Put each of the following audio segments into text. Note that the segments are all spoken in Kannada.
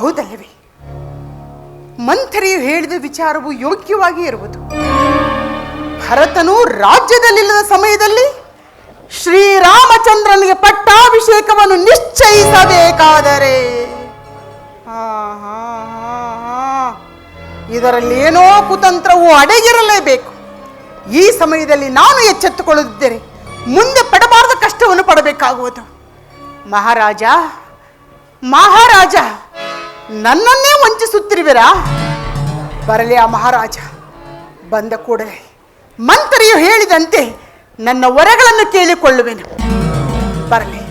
ಹೌದಲ್ಲವೇ? ಮಂಥರಿಯು ಹೇಳಿದ ವಿಚಾರವು ಯೋಗ್ಯವಾಗಿ ಇರುವುದು. ಭರತನು ರಾಜ್ಯದಲ್ಲಿಲ್ಲದ ಸಮಯದಲ್ಲಿ ಶ್ರೀರಾಮಚಂದ್ರನಿಗೆ ಪಟ್ಟಾಭಿಷೇಕವನ್ನು ನಿಶ್ಚಯಿಸಬೇಕಾದರೆ ಇದರಲ್ಲಿ ಏನೋ ಕುತಂತ್ರವು ಅಡಗಿರಲೇಬೇಕು. ಈ ಸಮಯದಲ್ಲಿ ನಾನು ಎಚ್ಚೆತ್ತುಕೊಳ್ಳದಿದ್ದರೆ ಮುಂದೆ ಪಡಬಾರದ ಕಷ್ಟವನ್ನು ಪಡಬೇಕಾಗುವುದು. ಮಹಾರಾಜ, ನನ್ನನ್ನೇ ವಂಚಿಸುತ್ತಿರುವಿರಾ? ಬರಲಿ ಆ ಮಹಾರಾಜ. ಬಂದ ಕೂಡಲೇ ಮಂತ್ರಿಯು ಹೇಳಿದಂತೆ ನನ್ನ ವರಗಳನ್ನು ಕೇಳಿಕೊಳ್ಳುವೆನು. ಬರಲಿ,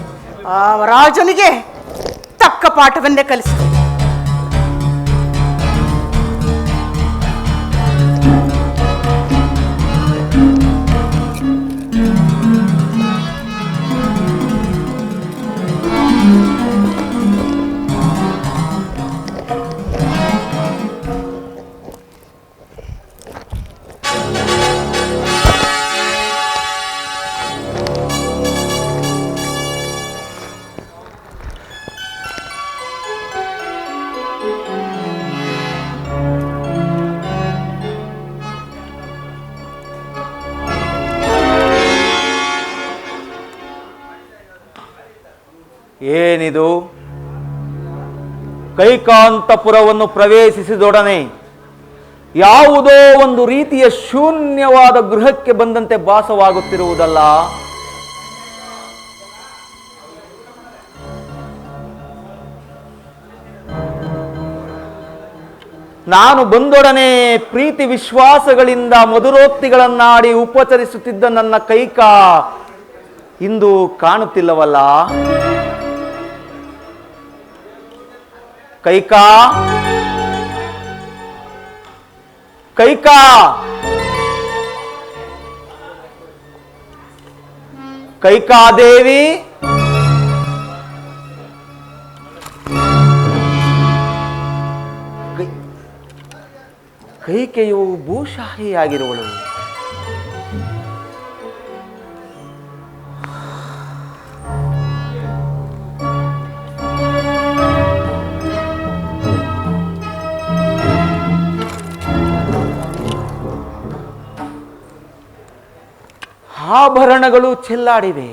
ಆ ರಾಜನಿಗೆ ತಕ್ಕ ಪಾಠವನ್ನೇ ಕಲಿಸುವೆ. ಏನಿದು? ಕೈಕಾಂತಪುರವನ್ನು ಪ್ರವೇಶಿಸಿದೊಡನೆ ಯಾವುದೋ ಒಂದು ರೀತಿಯ ಶೂನ್ಯವಾದ ಗೃಹಕ್ಕೆ ಬಂದಂತೆ ಭಾಸವಾಗುತ್ತಿರುವುದಲ್ಲ. ನಾನು ಬಂದೊಡನೆ ಪ್ರೀತಿ ವಿಶ್ವಾಸಗಳಿಂದ ಮಧುರೋಕ್ತಿಗಳನ್ನಾಡಿ ಉಪಚರಿಸುತ್ತಿದ್ದ ನನ್ನ ಕೈಕಾ ಇಂದು ಕಾಣುತ್ತಿಲ್ಲವಲ್ಲ. ಕೈಕಾ, ಕೈಕಾದೇವಿ, ಕೈಕೆಯು ಭೂಶಾಹಿಯಾಗಿರುವಳು. ಆಭರಣಗಳು ಚೆಲ್ಲಾಡಿವೆ.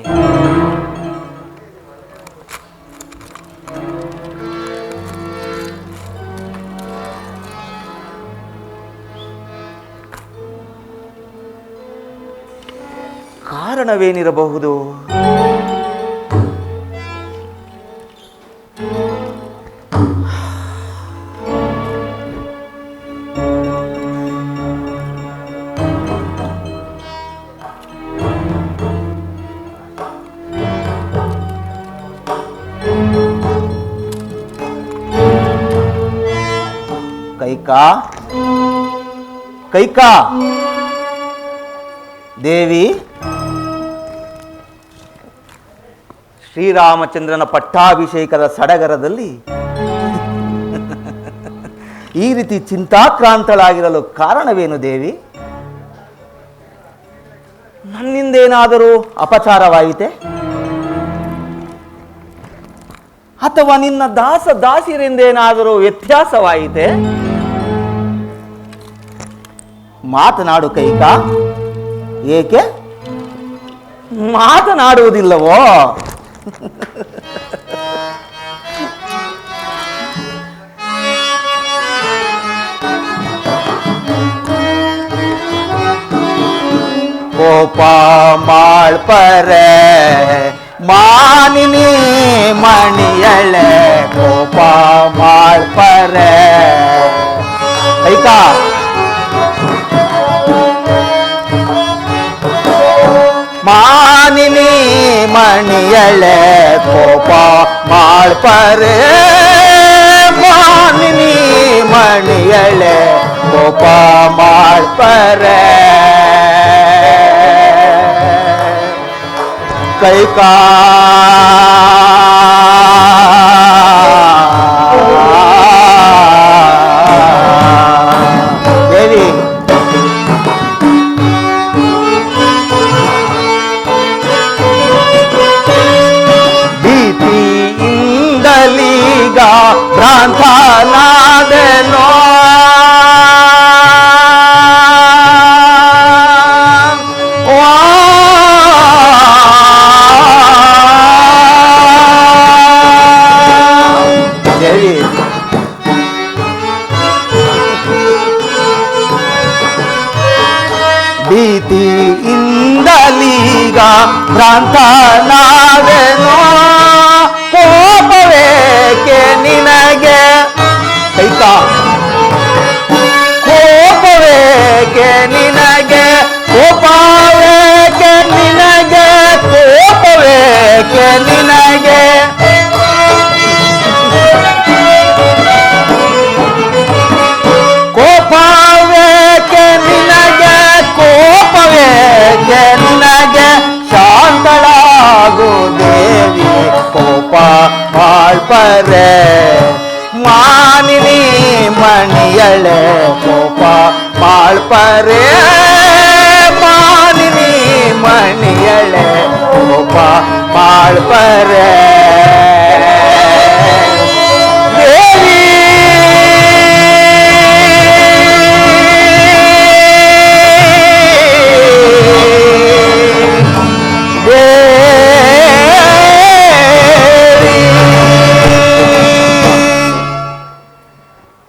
ಕಾರಣವೇನಿರಬಹುದು? ಕೈಕಾ ದೇವಿ, ಶ್ರೀರಾಮಚಂದ್ರನ ಪಟ್ಟಾಭಿಷೇಕದ ಸಡಗರದಲ್ಲಿ ಈ ರೀತಿ ಚಿಂತಾಕ್ರಾಂತಳಾಗಿರಲು ಕಾರಣವೇನು ದೇವಿ? ನನ್ನಿಂದೇನಾದರೂ ಅಪಚಾರವಾಯಿತೆ? ಅಥವಾ ನಿನ್ನ ದಾಸರಿಂದೇನಾದರೂ ವ್ಯತ್ಯಾಸವಾಯಿತೆ? ಮಾತನಾಡು ಕೈಕಾ. ಏಕೆ ಮಾತನಾಡುವುದಿಲ್ಲವೋ? ಕೋಪ ಮಾಳ್ಪರೆ ಮಾನಿನಿ ಮಣಿಯಳೆ, ಕೋಪ ಮಾಳ್ಪರೆ. ಕೈಕಾ, ಮಾನಿನಿ ಮಣಿಯಳೆ, ಕೋಪ ಮಾಳ್ಪರೆ. ಮಾನಿನಿ ಮಣಿಯಳೆ, ಕೋಪ ಮಾಳ್ಪರೆ. ಕೈಕಾ ದೇವಿ, ಭೀತಿಯಿಂದಲೀಗ ಭ್ರಾಂತ ಪ್ರೀತಿಯಿಂದಲೀಗ ಭ್ರಾಂತನಾದೆನೋ ಕೋಪವೇಕೆ ನಿನಗೆ ಕೈಕ ಕೋಪವೇಕೆ ನಿನಗೆ ಕೋಪವೇಕೆ ನಿನಗೆ ಕೋಪವೇಕೆ ನಿನಗೆ ಕೋಪವೇಕೆ ನಿನಗೆ ಕೋಪವೇಕೆ ನಿನಗೆ ಶಾಂತಳಾಗು ದೇವಿ ಕೋಪ ಮಾಡ್ಪರೆ ಮಾನಿನಿ ಮಣಿಯಳೆ ಕೋಪ ಮಾಡ್ಪರೆ ಮಾನಿನಿ ಮಣಿಯಳೆ ಕೋಪ ಮಾಡ್ಪರೆ ದೇವಿ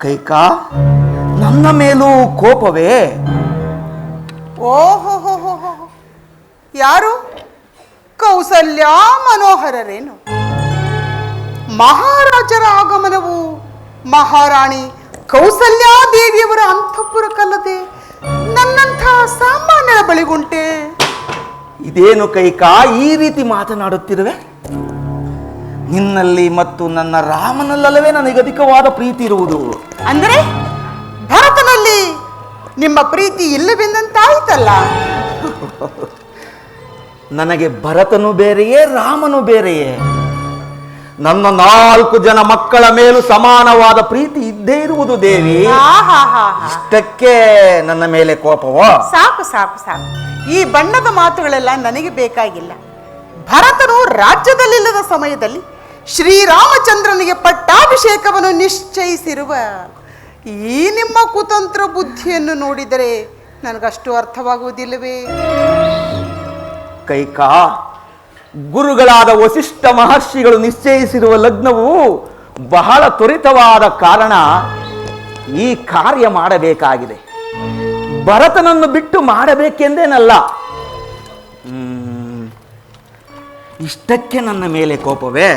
ಕೈಕಾ ನನ್ನ ಮೇಲೂ ಕೋಪವೇ? ಓಹೋ, ಯಾರು? ಕೌಸಲ್ಯ ಮನೋಹರರೇನು? ಮಹಾರಾಜರ ಆಗಮನವು ಮಹಾರಾಣಿ ಕೌಸಲ್ಯಾದೇವಿಯವರ ಅಂತಃಪುರಕ್ಕಲ್ಲದೆ ನನ್ನಂಥ ಸಾಮಾನ್ಯರ ಬಳಿಗುಂಟೆ. ಇದೇನು ಕೈಕಾ ಈ ರೀತಿ ಮಾತನಾಡುತ್ತಿರುವೆ? ನಿನ್ನಲ್ಲಿ ಮತ್ತು ನನ್ನ ರಾಮನಲ್ಲವೇ ನನಗೆ ಅಧಿಕವಾದ ಪ್ರೀತಿ ಇರುವುದು. ಅಂದರೆ ಭರತನಲ್ಲಿ ನಿಮ್ಮ ಪ್ರೀತಿ ಇಲ್ಲವೆಂದಂತಾಯ್ತಲ್ಲ. ನನಗೆ ಭರತನು ಬೇರೆಯೇ ರಾಮನು ಬೇರೆಯೇ? ನನ್ನ 4 ಜನ ಮಕ್ಕಳ ಮೇಲೂ ಸಮಾನವಾದ ಪ್ರೀತಿ ಇದ್ದೇ ಇರುವುದು ದೇವಿ. ಇಷ್ಟಕ್ಕೆ ನನ್ನ ಮೇಲೆ ಕೋಪವೋ? ಸಾಕು ಸಾಕು ಸಾಕು, ಈ ಬಣ್ಣದ ಮಾತುಗಳೆಲ್ಲ ನನಗೆ ಬೇಕಾಗಿಲ್ಲ. ಭರತನು ರಾಜ್ಯದಲ್ಲಿಲ್ಲದ ಸಮಯದಲ್ಲಿ ಶ್ರೀರಾಮಚಂದ್ರನಿಗೆ ಪಟ್ಟಾಭಿಷೇಕವನ್ನು ನಿಶ್ಚಯಿಸಿರುವ ಈ ನಿಮ್ಮ ಕುತಂತ್ರ ಬುದ್ಧಿಯನ್ನು ನೋಡಿದರೆ ನನಗಷ್ಟು ಅರ್ಥವಾಗುವುದಿಲ್ಲವೇ? ಕೈಕಾ, ಗುರುಗಳಾದ ವಸಿಷ್ಠ ಮಹರ್ಷಿಗಳು ನಿಶ್ಚಯಿಸಿರುವ ಲಗ್ನವು ಬಹಳ ತ್ವರಿತವಾದ ಕಾರಣ ಈ ಕಾರ್ಯ ಮಾಡಬೇಕಾಗಿದೆ. ಭರತನನ್ನು ಬಿಟ್ಟು ಮಾಡಬೇಕೆಂದೇನಲ್ಲ. ಇಷ್ಟಕ್ಕೆ ನನ್ನ ಮೇಲೆ ಕೋಪವೇ?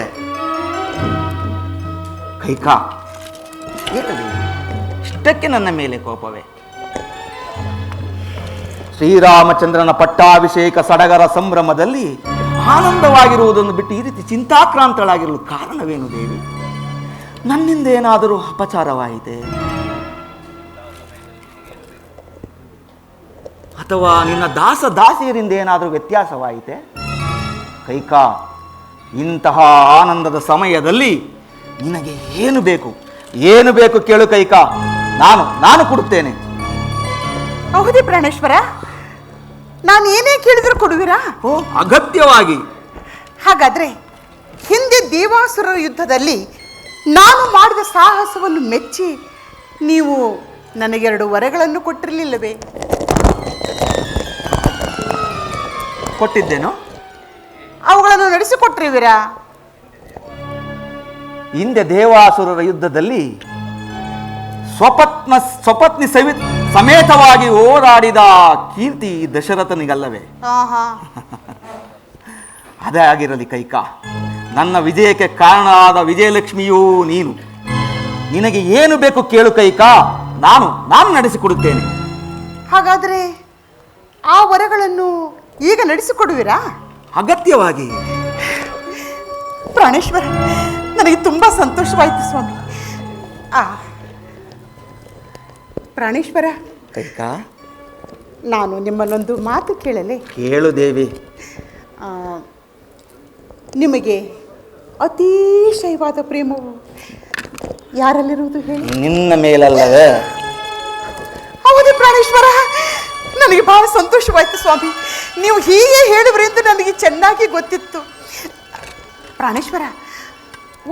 ಕೈಕಾ, ಇಷ್ಟಕ್ಕೆ ನನ್ನ ಮೇಲೆ ಕೋಪವೇ? ಶ್ರೀರಾಮಚಂದ್ರನ ಪಟ್ಟಾಭಿಷೇಕ ಸಡಗರ ಸಂಭ್ರಮದಲ್ಲಿ ಆನಂದವಾಗಿರುವುದನ್ನು ಬಿಟ್ಟು ಈ ರೀತಿ ಚಿಂತಾಕ್ರಾಂತಳಾಗಿರಲು ಕಾರಣವೇನು ದೇವಿ? ನನ್ನಿಂದ ಏನಾದರೂ ಅಪಚಾರವಾಯಿತೆ? ಅಥವಾ ನಿನ್ನ ದಾಸಿಯರಿಂದ ಏನಾದರೂ ವ್ಯತ್ಯಾಸವಾಯಿತೆ? ಕೈಕಾ, ಇಂತಹ ಆನಂದದ ಸಮಯದಲ್ಲಿ ನಿನಗೆ ಏನು ಬೇಕು ಕೇಳು ಕೈಕಾ, ನಾನು ಕೊಡುತ್ತೇನೆ. ಹೌದೇ ಪ್ರಾಣೇಶ್ವರ? ನಾನು ಏನೇ ಕೇಳಿದ್ರು ಕೊಡುವಿರಾ? ಓ, ಅಗತ್ಯವಾಗಿ. ಹಾಗಾದ್ರೆ ಹಿಂದೆ ದೇವಾಸುರರ ಯುದ್ಧದಲ್ಲಿ ನಾನು ಮಾಡಿದ ಸಾಹಸವನ್ನು ಮೆಚ್ಚಿ ನೀವು ನನಗೆ 2 ವರಗಳನ್ನು ಕೊಟ್ಟಿರಲಿಲ್ಲವೇ? ಕೊಟ್ಟಿದ್ದೇನೋ? ಅವುಗಳನ್ನು ನಡೆಸಿಕೊಟ್ಟಿರುವಿರಾ? ಹಿಂದೆ ದೇವಾಸುರರ ಯುದ್ಧದಲ್ಲಿ ಸ್ವಪತ್ನಿ ಸಮೇತವಾಗಿ ಹೋರಾಡಿದ ಕೀರ್ತಿ ದಶರಥನಿಗಲ್ಲವೇ? ಅದೇ ಆಗಿರಲಿ ಕೈಕಾ, ನನ್ನ ವಿಜಯಕ್ಕೆ ಕಾರಣವಾದ ವಿಜಯಲಕ್ಷ್ಮಿಯೂ ನೀನು. ನಿನಗೆ ಏನು ಬೇಕು ಕೇಳು ಕೈಕಾ, ನಾನು ನಡೆಸಿಕೊಡುತ್ತೇನೆ. ಹಾಗಾದರೆ ಆ ವರಗಳನ್ನು ಈಗ ನಡೆಸಿಕೊಡುವಿರಾ? ಅಗತ್ಯವಾಗಿ. ಪ್ರಾಣೇಶ್ವರ, ನನಗೆ ತುಂಬಾ ಸಂತೋಷವಾಯಿತು ಸ್ವಾಮಿ. ಪ್ರಾಣೇಶ್ವರ, ಕೈಕಾ, ನಾನು ನಿಮ್ಮನ್ನೊಂದು ಮಾತು ಕೇಳಲೇ? ಕೇಳು ದೇವಿ. ನಿಮಗೆ ಅತಿಶಯವಾದ ಪ್ರೇಮವು ಯಾರಲ್ಲಿರುವುದು ಹೇಳಿ? ನಿನ್ನ ಮೇಲಲ್ಲವೇ? ಹೌದು ಪ್ರಾಣೇಶ್ವರ, ನನಗೆ ಬಹಳ ಸಂತೋಷವಾಯಿತು ಸ್ವಾಮಿ. ನೀವು ಹೀಗೆ ಹೇಳುವರೆ ಎಂದು ನನಗೆ ಚೆನ್ನಾಗಿ ಗೊತ್ತಿತ್ತು. ಪ್ರಾಣೇಶ್ವರ,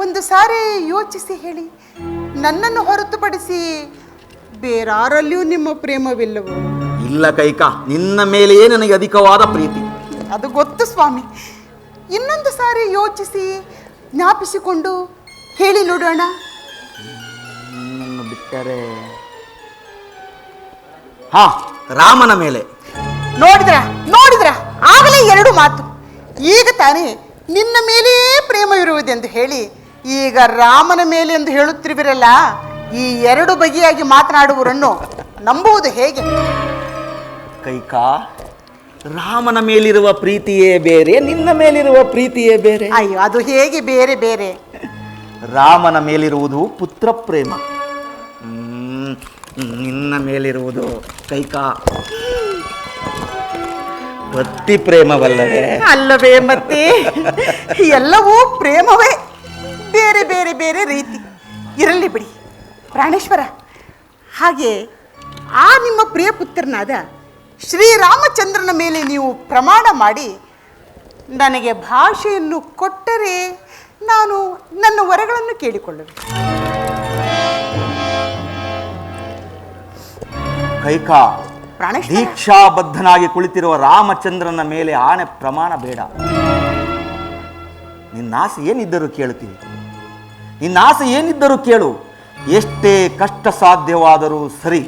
ಒಂದು ಸಾರಿ ಯೋಚಿಸಿ ಹೇಳಿ, ನನ್ನನ್ನು ಹೊರತುಪಡಿಸಿ ಬೇರಾರಲ್ಲಿಯೂ ನಿಮ್ಮ ಪ್ರೇಮವಿಲ್ಲವೋ? ಇಲ್ಲ ಕೈಕಾ, ನಿನ್ನ ಮೇಲೆಯೇ ನನಗೆ ಅಧಿಕವಾದ ಪ್ರೀತಿ. ಅದು ಗೊತ್ತು ಸ್ವಾಮಿ. ಇನ್ನೊಂದು ಸಾರಿ ಯೋಚಿಸಿ ಜ್ಞಾಪಿಸಿಕೊಂಡು ಹೇಳಿ ನೋಡೋಣ. ನನ್ನನ್ನು ಬಿಟ್ಟರೆ ರಾಮನ ಮೇಲೆ. ನೋಡಿದ್ರ ನೋಡಿದ್ರ ಆಗಲೇ ಎರಡು ಮಾತು. ಈಗ ತಾನೇ ನಿನ್ನ ಮೇಲೆಯೇ ಪ್ರೇಮವಿರುವುದೆಂದು ಹೇಳಿ ಈಗ ರಾಮನ ಮೇಲೆ ಎಂದು ಹೇಳುತ್ತಿರುವಿರಲ್ಲ, ಈ ಎರಡು ಬಗೆಯಾಗಿ ಮಾತನಾಡುವವರನ್ನು ನಂಬುವುದು ಹೇಗೆ? ಕೈಕಾ, ರಾಮನ ಮೇಲಿರುವ ಪ್ರೀತಿಯೇ ಬೇರೆ, ನಿನ್ನ ಮೇಲಿರುವ ಪ್ರೀತಿಯೇ ಬೇರೆ. ಅಯ್ಯೋ, ಅದು ಹೇಗೆ ಬೇರೆ ಬೇರೆ? ರಾಮನ ಮೇಲಿರುವುದು ಪುತ್ರ ಪ್ರೇಮ, ನಿನ್ನ ಮೇಲಿರುವುದು ಕೈಕಾ ಭಕ್ತಿ ಪ್ರೇಮವಲ್ಲವೇ? ಅಲ್ಲವೇ? ಮತ್ತೆ ಎಲ್ಲವೂ ಪ್ರೇಮವೇ, ಬೇರೆ ಬೇರೆ ಬೇರೆ ರೀತಿ. ಇರಲಿ ಬಿಡಿ ಪ್ರಾಣೇಶ್ವರ. ಹಾಗೆ ಆ ನಿಮ್ಮ ಪ್ರಿಯ ಪುತ್ರನಾದ ಶ್ರೀರಾಮಚಂದ್ರನ ಮೇಲೆ ನೀವು ಪ್ರಮಾಣ ಮಾಡಿ ನನಗೆ ಭಾಷೆಯನ್ನು ಕೊಟ್ಟರೆ ನಾನು ನನ್ನ ವರಗಳನ್ನು ಕೇಳಿಕೊಳ್ಳುವೆ. ಕೈಕಾ, ಪ್ರಾಣೇಶ್ವರ, ದೀಕ್ಷಾಬದ್ಧನಾಗಿ ಕುಳಿತಿರುವ ರಾಮಚಂದ್ರನ ಮೇಲೆ ಆಣೆ ಪ್ರಮಾಣ ಬೇಡ. ನಿನ್ನ ಆಸೆ ಏನಿದ್ದರೂ ಕೇಳುತ್ತೀವಿ, ನಿನ್ನ ಆಸೆ ಏನಿದ್ದರೂ ಕೇಳು. ಎಷ್ಟೇ ಕಷ್ಟ ಸಾಧ್ಯವಾದರೂ ಸರಿ,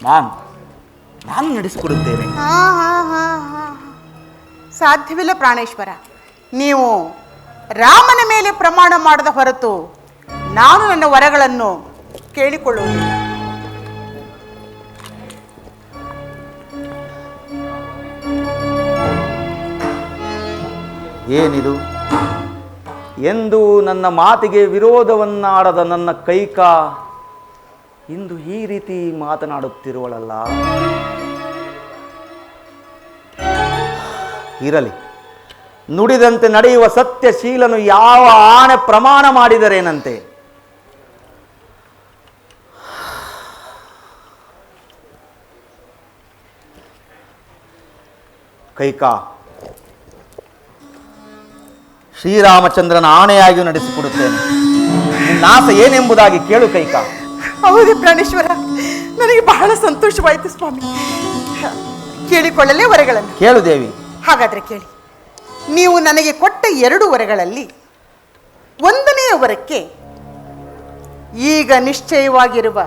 ನಾನು ನಡೆಸಿಕೊಡುತ್ತೇನೆ. ಸಾಧ್ಯವಿಲ್ಲ ಪ್ರಾಣೇಶ್ವರ. ನೀವು ರಾಮನ ಮೇಲೆ ಪ್ರಮಾಣ ಮಾಡದ ಹೊರತು ನಾನು ನನ್ನ ವರಗಳನ್ನು ಕೇಳಿಕೊಳ್ಳುವುದಿಲ್ಲ. ಏನಿದು? ಎಂದು ನನ್ನ ಮಾತಿಗೆ ವಿರೋಧವನ್ನಾಡದ ನನ್ನ ಕೈಕಾ ಇಂದು ಈ ರೀತಿ ಮಾತನಾಡುತ್ತಿರುವಳಲ್ಲ. ಇರಲಿ, ನುಡಿದಂತೆ ನಡೆಯುವ ಸತ್ಯಶೀಲನು ಯಾವ ಆಣೆ ಪ್ರಮಾಣ ಮಾಡಿದರೇನಂತೆ? ಕೈಕಾ, ಶ್ರೀರಾಮಚಂದ್ರನ ಆಣೆಯಾಗಿ ನಡೆಸಿಕೊಡುತ್ತೇನೆ. ನಿನ್ನ ಆಸೆ ಏನೆಂಬುದಾಗಿ ಕೇಳು ಕೈಕಾ. ಹೌದು ಪ್ರಾಣೇಶ್ವರ, ನನಗೆ ಬಹಳ ಸಂತೋಷವಾಯಿತು ಸ್ವಾಮಿ. ಕೇಳಿಕೊಳ್ಳಲೇ ವರಗಳನ್ನು? ಕೇಳು ದೇವಿ. ಹಾಗಾದ್ರೆ ಕೇಳಿ. ನೀವು ನನಗೆ ಕೊಟ್ಟ 2 ವರಗಳಲ್ಲಿ 1ನೆಯ ವರಕ್ಕೆ ಈಗ ನಿಶ್ಚಯವಾಗಿರುವ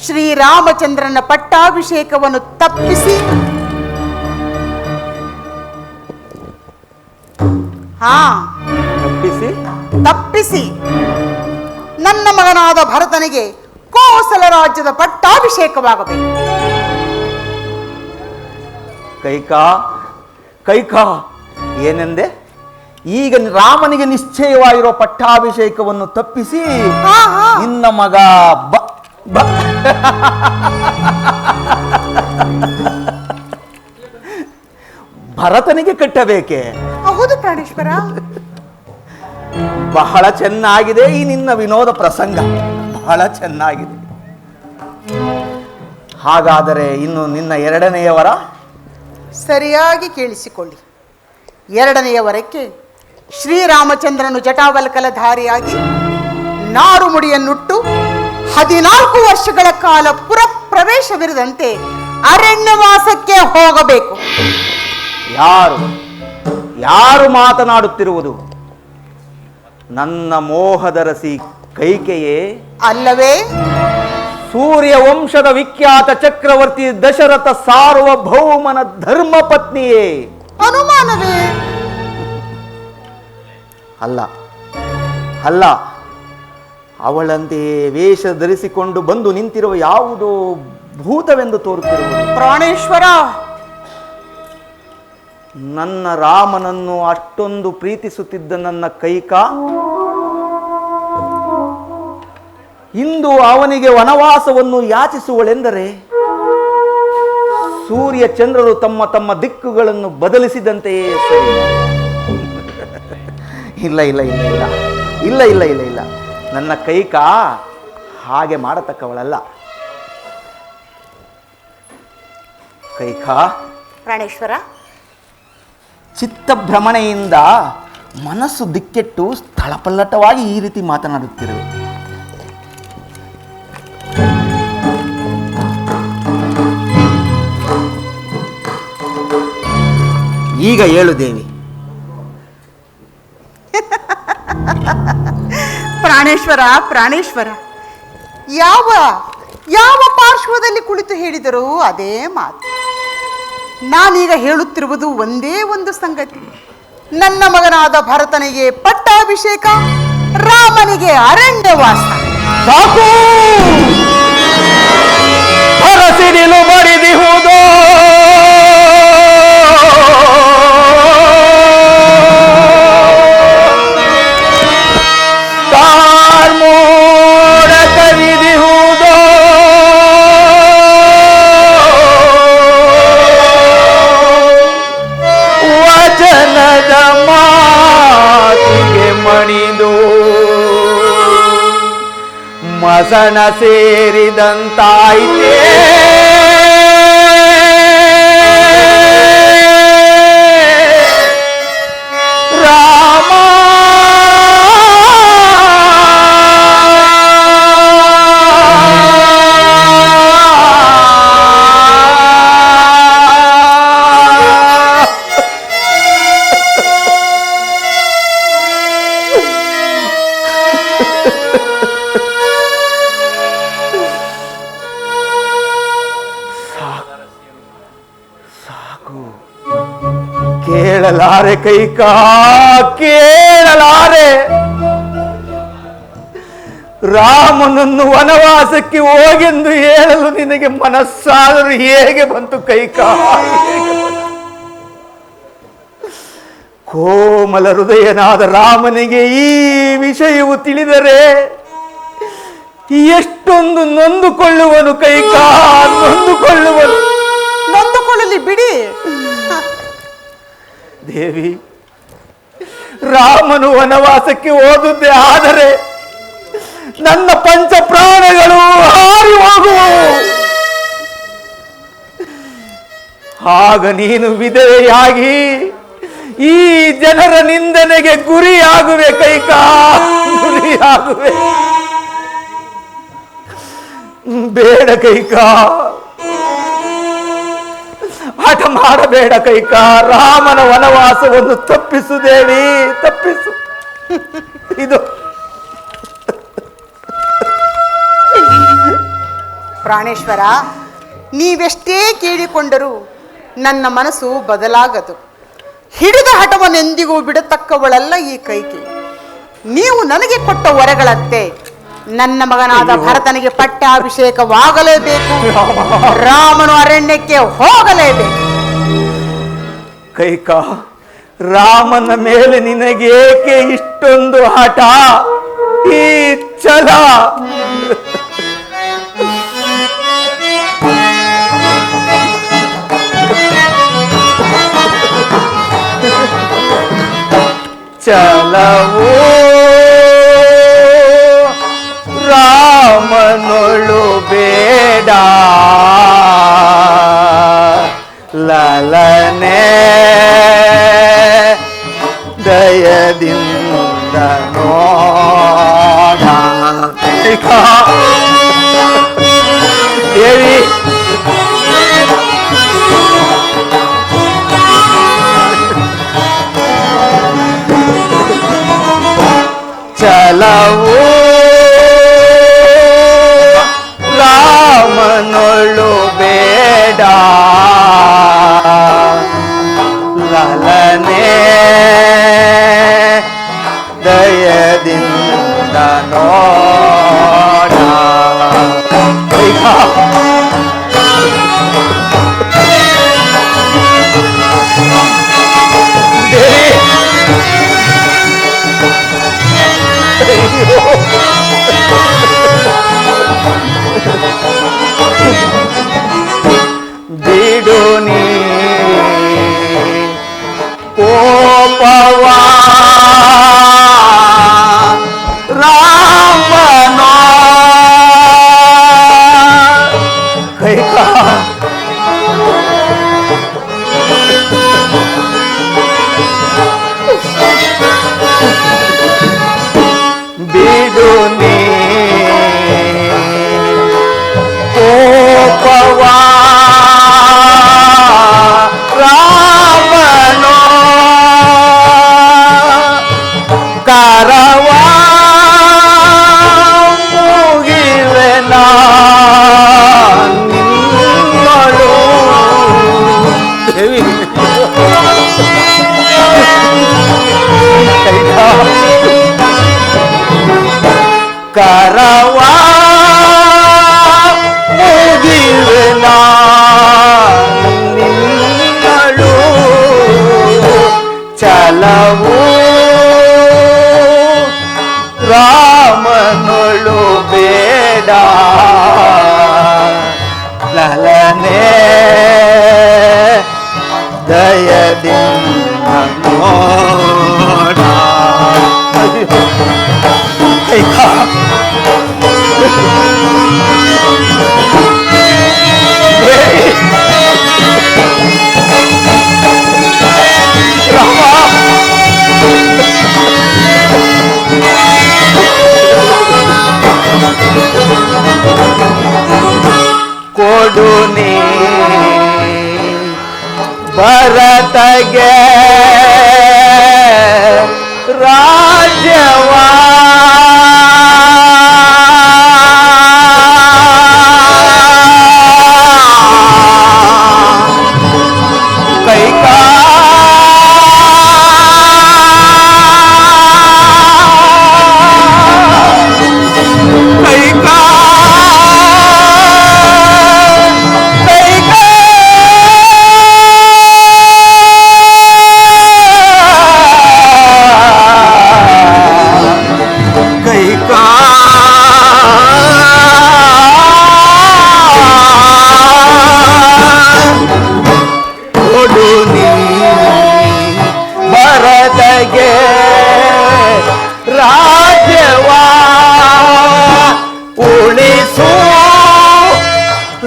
ಶ್ರೀರಾಮಚಂದ್ರನ ಪಟ್ಟಾಭಿಷೇಕವನ್ನು ತಪ್ಪಿಸಿ ತಪ್ಪಿಸಿ ನನ್ನ ಮಗನಾದ ಭರತನಿಗೆ ಕೋಸಲ ರಾಜ್ಯದ ಪಟ್ಟಾಭಿಷೇಕವಾಗಬೇಕು. ಕೈಕಾ, ಕೈಕಾ, ಏನೆಂದೆ? ಈಗ ರಾಮನಿಗೆ ನಿಶ್ಚಯವಾಗಿರುವ ಪಟ್ಟಾಭಿಷೇಕವನ್ನು ತಪ್ಪಿಸಿ ನಿನ್ನ ಮಗ ಭರತನಿಗೆ ಕಟ್ಟಬೇಕೆ? ಹೌದು ಪ್ರಾಣೇಶ್ವರ. ಬಹಳ ಚೆನ್ನಾಗಿದೆ ಈ ನಿನ್ನ ವಿನೋದ ಪ್ರಸಂಗ, ಬಹಳ ಚೆನ್ನಾಗಿದೆ. ಹಾಗಾದರೆ ಇನ್ನು ನಿನ್ನ 2ನೆಯ ವರ? ಸರಿಯಾಗಿ ಕೇಳಿಸಿಕೊಳ್ಳಿ. 2ನೆಯ ವರಕ್ಕೆ ಶ್ರೀರಾಮಚಂದ್ರನು ಜಟಾವಲ್ಕಲಧಾರಿಯಾಗಿ ನಾರುಮುಡಿಯನ್ನುಟ್ಟು 14 ವರ್ಷಗಳ ಕಾಲ ಪುರ ಪ್ರವೇಶವಿರದಂತೆ ಅರಣ್ಯವಾಸಕ್ಕೆ ಹೋಗಬೇಕು. ಯಾರು ಮಾತನಾಡುತ್ತಿರುವುದು? ನನ್ನ ಮೋಹದರಸಿ ಕೈಕೆಯೇ ಅಲ್ಲವೇ? ಸೂರ್ಯ ವಂಶದ ವಿಖ್ಯಾತ ಚಕ್ರವರ್ತಿ ದಶರಥ ಸಾರ್ವಭೌಮನ ಧರ್ಮ ಪತ್ನಿಯೇ? ಅನುಮಾನವೇ? ಅಲ್ಲ ಅಲ್ಲ, ಅವಳಂತೆಯೇ ವೇಷ ಧರಿಸಿಕೊಂಡು ಬಂದು ನಿಂತಿರುವ ಯಾವುದೋ ಭೂತವೆಂದು ತೋರುತ್ತಿರುವುದು. ಪ್ರಾಣೇಶ್ವರ, ನನ್ನ ರಾಮನನ್ನು ಅಷ್ಟೊಂದು ಪ್ರೀತಿಸುತ್ತಿದ್ದ ನನ್ನ ಕೈಕಾ ಇಂದು ಅವನಿಗೆ ವನವಾಸವನ್ನು ಯಾಚಿಸುವಳೆಂದರೆ ಸೂರ್ಯ ಚಂದ್ರರು ತಮ್ಮ ತಮ್ಮ ದಿಕ್ಕುಗಳನ್ನು ಬದಲಿಸಿದಂತೆಯೇ ಸರಿ. ಇಲ್ಲ ಇಲ್ಲ ಇಲ್ಲ ಇಲ್ಲ ಇಲ್ಲ ಇಲ್ಲ ಇಲ್ಲ ಇಲ್ಲ ನನ್ನ ಕೈಕಾ ಹಾಗೆ ಮಾಡತಕ್ಕವಳಲ್ಲ. ಕೈಕಾ, ಪ್ರಾಣೇಶ್ವರ, ಚಿತ್ತಭ್ರಮಣೆಯಿಂದ ಮನಸ್ಸು ದಿಕ್ಕೆಟ್ಟು ಸ್ಥಳಪಲ್ಲಟವಾಗಿ ಈ ರೀತಿ ಮಾತನಾಡುತ್ತಿರುವೆ. ಈಗ ಹೇಳು ದೇವಿ. ಪ್ರಾಣೇಶ್ವರ, ಪ್ರಾಣೇಶ್ವರ, ಯಾವ ಯಾವ ಪಾರ್ಶ್ವದಲ್ಲಿ ಕುಳಿತು ಹೇಳಿದರೂ ಅದೇ ಮಾತು. ನಾನೀಗ ಹೇಳುತ್ತಿರುವುದು ಒಂದೇ ಒಂದು ಸಂಗತಿ. ನನ್ನ ಮಗನಾದ ಭರತನಿಗೆ ಪಟ್ಟಾಭಿಷೇಕ, ರಾಮನಿಗೆ ಅರಣ್ಯವಾಸ. ಸಾಕು, ಹರಸಿಡಿಲು ಬಡಿದಿಹುದು. ಕಾರ್ಮೋಡ ಕವಿದಿಹುದು. ವಚನದ ಮಾತಿಗೆ ಮಣಿದು ಮಸಣ ಸೇರಿದಂತಾಯಿತೇ. ರಾಮ ಕೇಳಲಾರೆ ಕೈಕಾ, ಕೇಳಲಾರೆ. ರಾಮನನ್ನು ವನವಾಸಕ್ಕೆ ಹೋಗೆಂದು ಹೇಳಲು ನಿನಗೆ ಮನಸ್ಸಾದರೂ ಹೇಗೆ ಬಂತು ಕೈಕಾ? ಕೋಮಲ ಹೃದಯನಾದ ರಾಮನಿಗೆ ಈ ವಿಷಯವು ತಿಳಿದರೆ ಎಷ್ಟೊಂದು ನೊಂದುಕೊಳ್ಳುವನು ಕೈಕಾ, ನೊಂದುಕೊಳ್ಳುವನು. ನೊಂದುಕೊಳ್ಳಲಿ ಬಿಡಿ ದೇವಿ. ರಾಮನು ವನವಾಸಕ್ಕೆ ಹೋದುದೇ ಆದರೆ ನನ್ನ ಪಂಚ ಪ್ರಾಣಗಳು ಹಾರಿ ಹೋಗುವವು. ಆಗ ನೀನು ವಿಧವೆಯಾಗಿ ಈ ಜನರ ನಿಂದನೆಗೆ ಗುರಿಯಾಗುವೆ ಕೈಕಾ, ಗುರಿಯಾಗುವೆ. ಬೇಡ ಕೈಕಾ, ಹಠ ಮಾಡಬೇಡ ಕೈಕಾ. ರಾಮನ ವನವಾಸವನ್ನು ತಪ್ಪಿಸು ದೇವಿ, ತಪ್ಪಿಸು. ಇದು ಪ್ರಾಣೇಶ್ವರ, ನೀವೆಷ್ಟೇ ಕೇಳಿಕೊಂಡರೂ ನನ್ನ ಮನಸ್ಸು ಬದಲಾಗದು. ಹಿಡಿದ ಹಠವನ್ನೆಂದಿಗೂ ಬಿಡತಕ್ಕವಳಲ್ಲ ಈ ಕೈಕೆ. ನೀವು ನನಗೆ ಕೊಟ್ಟ ವರಗಳಂತೆ ನನ್ನ ಮಗನಾದ ಭರತನಿಗೆ ಪಟ್ಟಾಭಿಷೇಕವಾಗಲೇಬೇಕು, ರಾಮನು ಅರಣ್ಯಕ್ಕೆ ಹೋಗಲೇಬೇಕು. ಕೈಕಾ, ರಾಮನ ಮೇಲೆ ನಿನಗೇಕೆ ಇಷ್ಟೊಂದು ಹಠ, ಈ ಛಲ? ಛಲವೋ ರಾಮನೊಳು ಬೇಡ, ಲಲನೆ ದಯದಿಂದ ನೋಡ. ದೇವಿ, ಛಲವೋ ರಾಮನೊಳು ಬೇಡ, ಲಲನೆ ದಯದಿಂದ ನೋಡ. ದೇವಿ ಕರವಾ ಮುಗಿವೆನ ನಿನ್ನಳು ಚಲವು ರಾಮನೊಳು ಬೇಡ ಲಲನೆ ದಯದಿಂದ ನೋಡ ಕೊಡು ನೀ ಭರತಗೆ ರಾಜ್ಯವಾ ರಾಜ್ಯವಾ ಉಳಿಸು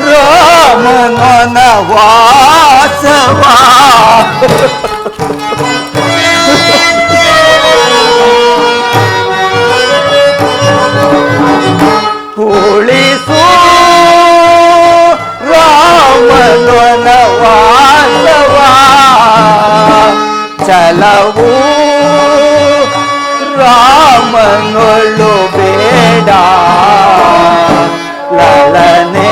ರಾಮನ ವಾಸವಾ ಉಳಿಸು ರಾಮನ ವಾಸವಾ ಚಲವು ರಾಮನೊಳು ಬೇಡ ಲಲನೆ